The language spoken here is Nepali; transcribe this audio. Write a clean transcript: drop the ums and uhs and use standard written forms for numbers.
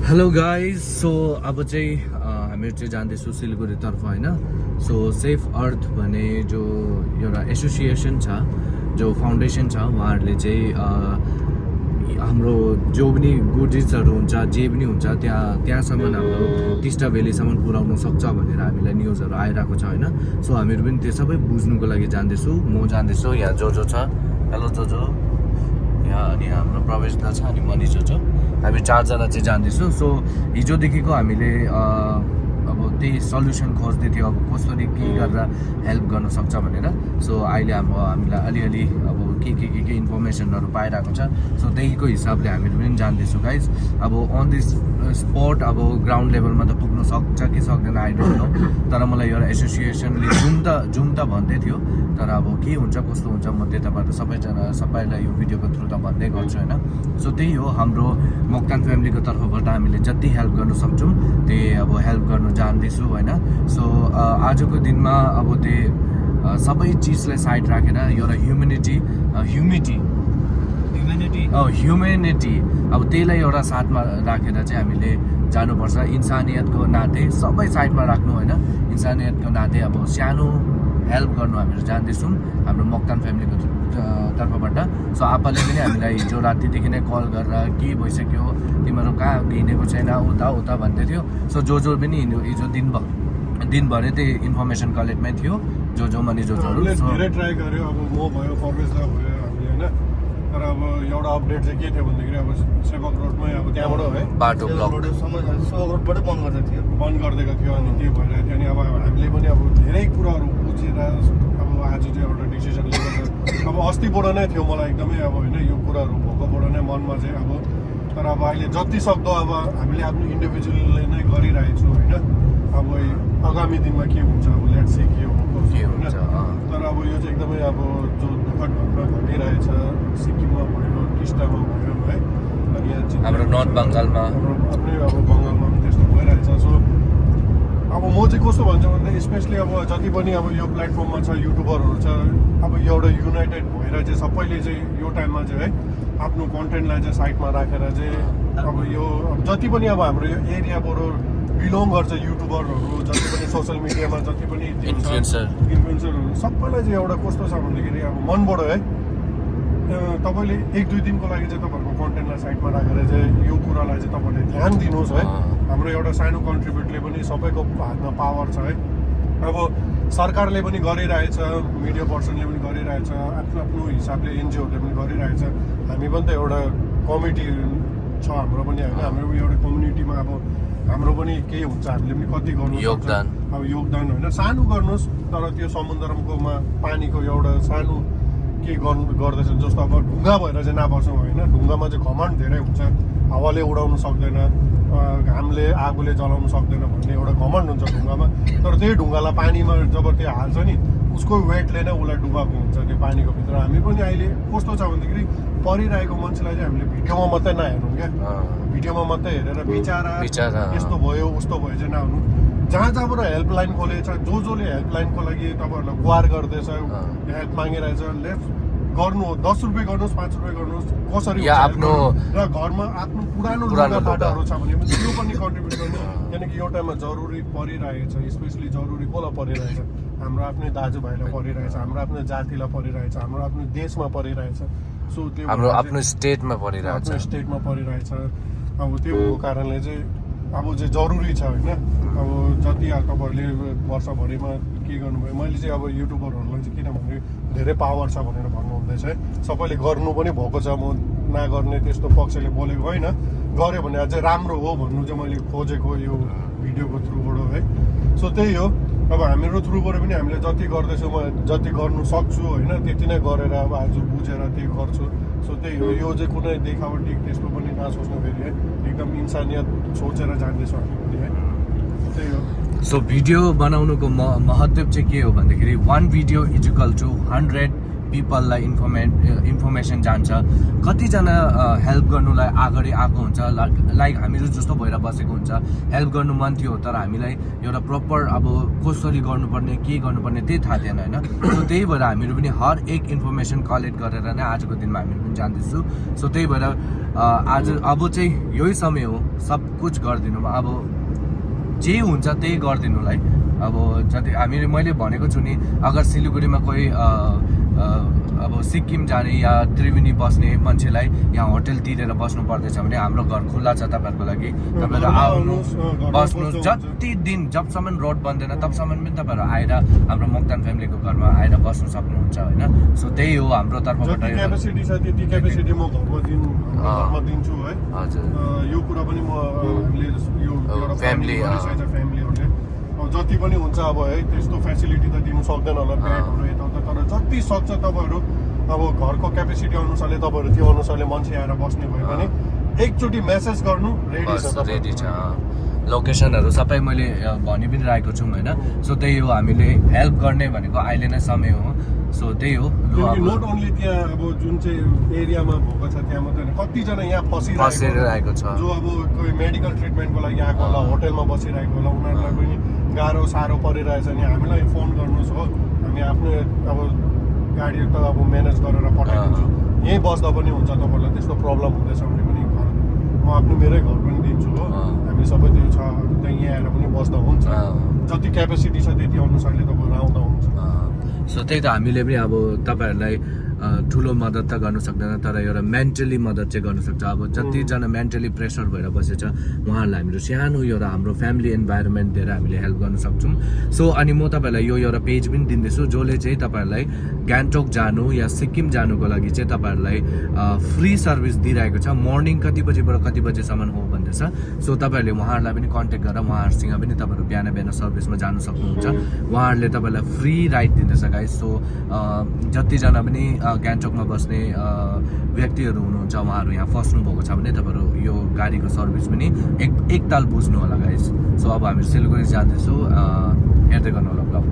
हेलो गाइज सो अब चाहिँ हामीहरू चाहिँ जाँदैछौँ सिलगढीतर्फ होइन सो सेफ अर्थ भन्ने जो एउटा एसोसिएसन छ जो फाउन्डेसन छ उहाँहरूले चाहिँ हाम्रो जो पनि गुडिजहरू हुन्छ जे पनि हुन्छ त्यहाँसम्म हाम्रो टिस्टा भ्यालीसम्म पुर्याउन सक्छ भनेर हामीलाई न्युजहरू आइरहेको छ होइन सो हामीहरू पनि त्यो सबै बुझ्नुको लागि जाँदैछौँ म जाँदैछु यहाँ जो छ हेलो जो यहाँ अनि हाम्रो प्रवेश दा छ अनि मनिष जो हामी चारजना चाहिँ जाँदैछौँ सो हिजोदेखिको हामीले अब त्यही सल्युसन खोज्दै थियो अब कसरी के गरेर हेल्प गर्न सक्छ भनेर सो अहिले हामीलाई अलिअलि अब के इन्फर्मेसनहरू पाइरहेको छ सो त्यहीको हिसाबले हामीहरू पनि जाँदैछौँ गाइज अब अन दिस स्पट अब ग्राउन्ड लेभलमा त पुग्न सक्छ कि सक्दैन आई डोन्ट नो तर मलाई एउटा एसोसिएसनले जुम त भन्दै थियो तर अब के हुन्छ कस्तो हुन्छ म त्यताबाट सबैलाई यो भिडियोको थ्रु त भन्दै गर्छु होइन सो त्यही हो हाम्रो मोक्तान फ्यामिलीको तर्फबाट हामीले जति हेल्प गर्न सक्छौँ त्यही अब हेल्प गर्न जाँदैछु होइन सो आजको दिनमा अब त्यो सबै चिजलाई साइड राखेर एउटा ह्युमेनिटी अब त्यहीलाई एउटा साथमा राखेर चाहिँ हामीले जानुपर्छ इन्सानियतको नाते सबै साइडमा राख्नु होइन इन्सानियतको नाते अब सानो हेल्प गर्नु हामीहरू जाँदैछौँ हाम्रो मोक्तान फ्यामिलीको तर्फबाट सो आप्पाले पनि हामीलाई हिजो रातिदेखि नै कल गरेर के भइसक्यो तिमीहरू कहाँ हिँडेको छैन उता भन्दै थियो सो जो पनि हिजो दिनभरि त्यही इन्फर्मेसन कलेक्टमै थियो जो मनी जोहरू धेरै ट्राई गर्यो अब म भयो परवेश दा भयो हामीले होइन तर अब एउटा अपडेट चाहिँ के थियो भन्दाखेरि अब सेवक रोडमै अब त्यहाँबाट है बाटो ब्लक रोडबाटै बन्द गरिदिएको थियो अनि त्यो भइरहेको थियो अनि अब हामीले पनि अब धेरै कुराहरू बुझेर अब आज चाहिँ एउटा डिसिजन लिएको छ अब अस्तिबाट नै थियो मलाई एकदमै अब होइन यो कुराहरू भएकोबाट नै मनमा चाहिँ अब तर अब अहिले जति सक्दो अब हामीले आफ्नो इन्डिभिजुअलले नै गरिरहेको छु होइन अब आगामी दिनमा के हुन्छ अब लेट्स से के हुन्छ तर अब यो चाहिँ एकदमै अब जो दुःखद घटना घटिरहेछ सिक्किममा भयो टिस्टामा भयो है अनि यहाँ हाम्रो नर्थ बङ्गालमा आफ्नै अब बङ्गालमा पनि त्यस्तो भइरहेछ सो अब म चाहिँ कस्तो भन्छु भन्दा स्पेसली अब जति पनि अब यो प्लेटफर्ममा छ युट्युबरहरू छ अब एउटा युनाइटेड भएर चाहिँ सबैले चाहिँ यो टाइममा चाहिँ है आफ्नो कन्टेन्टलाई चाहिँ साइडमा राखेर चाहिँ अब यो जति पनि अब हाम्रो यो एरियाबाट बिलोङ गर्छ युट्युबरहरू जति पनि सोसियल मिडियामा जति पनि इन्फ्लुएन्सरहरू सबैलाई चाहिँ एउटा कस्तो छ भन्दाखेरि अब मनबाट है तपाईँले 1-2 दिनको लागि चाहिँ तपाईँहरूको कन्टेन्टलाई साइडमा राखेर चाहिँ यो कुरालाई चाहिँ तपाईँले ध्यान दिनुहोस् है हाम्रो एउटा सानो कन्ट्रिब्युटले पनि सबैको हातमा पावर छ है अब सरकारले पनि गरिरहेछ मिडिया पर्सनले पनि गरिरहेछ आफ्नो हिसाबले एनजिओहरूले पनि गरिरहेछ हामी पनि त एउटा कमिटी छ हाम्रो पनि होइन हाम्रो एउटा कम्युनिटीमा अब हाम्रो पनि केही हुन्छ हामीले पनि कति गर्नु अब योगदान होइन सानो गर्नुहोस् तर त्यो समुद्रकोमा पानीको एउटा सानो के गर्दैछ जस्तो अब ढुङ्गा भएर चाहिँ नबस्छौँ होइन ढुङ्गामा चाहिँ घमण्ड धेरै हुन्छ हावाले उडाउनु सक्दैन घामले आगोले जलाउनु सक्दैन भन्ने एउटा घमण्ड हुन्छ ढुङ्गामा तर त्यही ढुङ्गालाई पानीमा जब त्यो हाल्छ नि उसको वेटले नै उसलाई डुबाएको हुन्छ त्यो पानीको भित्र हामी पनि अहिले कस्तो छ भन्दाखेरि परिरहेको मान्छेलाई चाहिँ हामीले भिडियोमा मात्रै नहेर्नु क्या भिडियोमा मात्रै हेरेर बिचारा यस्तो भयो उस्तो भयो चाहिँ नहुनु जहाँबाट हेल्पलाइन खोलेछ जसले हेल्पलाइनको लागि तपाईँहरूलाई गुहार गर्दैछ हेल्प मागिरहेछ लेट्स गर्नु 10 रुपियाँ गर्नुहोस् 5 रुपियाँ गर्नुहोस् कसरी आफ्नो र घरमा आफ्नो पुरानो लुगाफाटाहरू छ भने त्यो पनि कन्ट्रिब्युट गर्नु किनकि यो टाइममा जरुरी परिरहेछ स्पेसली जरुरी कसलाई परिरहेछ हाम्रो आफ्नै दाजुभाइलाई परिरहेछ हाम्रो आफ्नो जातिलाई परिरहेछ हाम्रो आफ्नो देशमा परिरहेछ सो त्यो हाम्रो आफ्नो स्टेटमा परिरहेछ अब त्यो कारणले चाहिँ अब चाहिँ जरुरी छ होइन अब जति तपाईँहरूले वर्षभरिमा के गर्नुभयो मैले चाहिँ अब युट्युबरहरूलाई चाहिँ किनभने धेरै पावर छ भनेर भन्नुहुँदैछ है सबैले गर्नु पनि भएको छ म नगर्ने त्यस्तो पक्षले बोलेको होइन गऱ्यो भने अझै राम्रो हो भन्नु चाहिँ मैले खोजेको यो भिडियोको थ्रुबाट है सो त्यही हो अब हाम्रो थ्रुबाट पनि हामीले जति गर्दैछौँ म जति गर्नु सक्छु होइन त्यति नै गरेर अब आज बुझेर त्यही गर्छु सो त्यही हो यो चाहिँ कुनै देखावटी त्यस्तो पनि नसोच्नु फेरि है एकदम इन्सानियत सोचेर जाँदैछ हामी पनि है त्यही हो सो भिडियो बनाउनुको महत्त्व चाहिँ के हो भन्दाखेरि 1 भिडियो इज इक्वल टु 100 पिपललाई इन्फर्मेसन जान्छ, कतिजना हेल्प गर्नुलाई अगाडि आएको हुन्छ, लाइक हामीहरू जस्तो भएर बसेको हुन्छ, हेल्प गर्नु मन थियो तर हामीलाई एउटा प्रपर अब कसरी गर्नुपर्ने के गर्नुपर्ने त्यही थाहा थिएन होइन। सो त्यही भएर हामीहरू पनि हर एक इन्फर्मेसन कलेक्ट गरेर नै आजको दिनमा हामीहरू पनि जान्दैछु। सो त्यही भएर आज अब चाहिँ यही समय हो सब कुछ गरिदिनु, अब जे हुन्छ त्यही गरिदिनुलाई। अब जति मैले भनेको छु नि, अगर सिलगढीमा कोही अब सिक्किम जाने या त्रिवेणी बस्ने मान्छेलाई यहाँ होटल तिरेर बस्नु पर्दैछ भने हाम्रो घर खुल्ला छ तपाईँहरूको लागि। तपाईँहरू आउनुहोस्, बस्नुहोस्, जति दिन जबसम्म रोड बन्दैन तबसम्म पनि तपाईँहरू आएर हाम्रो मोक्तान फ्यामिलीको घरमा आएर बस्नु सक्नुहुन्छ होइन। सो त्यही हो हाम्रो तर्फबाट। क्यापेसिटी छ त्यति क्यापेसिटी म घरमा दिन्छु है। हजुर, यो कुरा पनि म हामीले यो फ्यामिलीहरूले जति पनि हुन्छ अब है त्यस्तो फेसिलिटी त दिनु सक्दैन होला बेडहरू यताउता, तर जति सक्छ तपाईँहरू अब घरको क्यापेसिटी अनुसारले तपाईँहरू त्यो अनुसारले मान्छे आएर बस्ने भयो भने एकचोटि मेसेज गर्नु रेडी छ। लोकेसनहरू सबै मैले भनि पनि रहेको छौँ होइन। सो त्यही हो, हामीले हेल्प गर्ने भनेको अहिले नै समय हो। सो त्यही हो, नट ओन्ली त्यहाँ अब जुन चाहिँ एरियामा भएको छ त्यहाँ मात्रै कतिजना यहाँ फसिरहेको छ, जो अब कोही मेडिकल ट्रिटमेन्टको लागि आएको होला, होटलमा बसिरहेको होला, उनीहरूलाई पनि गाह्रो साह्रो परिरहेछ नि हामीलाई फोन गर्नुहोस् हो, हामी आफ्नो अब गाडी त अब म्यानेज गरेर पठाइदिन्छु, यहीँ बस्दा पनि हुन्छ। तपाईँहरूलाई त्यस्तो प्रब्लम हुँदैछ भने पनि घर म आफ्नो मेरै घर पनि दिन्छु हो, हामी सबै त्यो छ त्यहाँ यहाँ आएर पनि बस्दा हुन्छ। जति क्यापेसिटी छ त्यति अनुसारले तपाईँहरू आउँदा हुन्छ। सो त्यही त हामीले पनि अब तपाईँहरूलाई ठुलो मद्दत त गर्नु सक्दैन तर एउटा मेन्टली मद्दत चाहिँ गर्नु सक्छ। अब जतिजना मेन्टली प्रेसर भएर बसेछ उहाँहरूलाई हामीहरू सानो एउटा हाम्रो फ्यामिली इन्भाइरोमेन्ट दिएर हामीले हेल्प गर्न सक्छौँ। सो अनि म तपाईँहरूलाई यो एउटा पेज पनि दिँदैछु जसले चाहिँ तपाईँहरूलाई गान्तोक जानु या सिक्किम जानुको लागि चाहिँ तपाईँहरूलाई फ्री सर्भिस दिइरहेको छ। मर्निङ कति बजीबाट कति बजीसम्म हो भन्दैछ। सो तपाईँहरूले उहाँहरूलाई पनि कन्ट्याक्ट गरेर उहाँहरूसँग पनि तपाईँहरू बिहान बिहान सर्भिसमा जानु सक्नुहुन्छ। उहाँहरूले तपाईँहरूलाई फ्री राइड दिँदैछ गाइस। सो जतिजना पनि गान्तोकमा बस्ने व्यक्तिहरू हुनुहुन्छ उहाँहरू यहाँ फस्नु भएको छ भने तपाईँहरू यो गाडीको सर्भिस पनि एकताल बुझ्नु होला गाइस। सो अब हामी सिलगढी जाँदैछौँ, हेर्दै गर्नु होला ब्लग।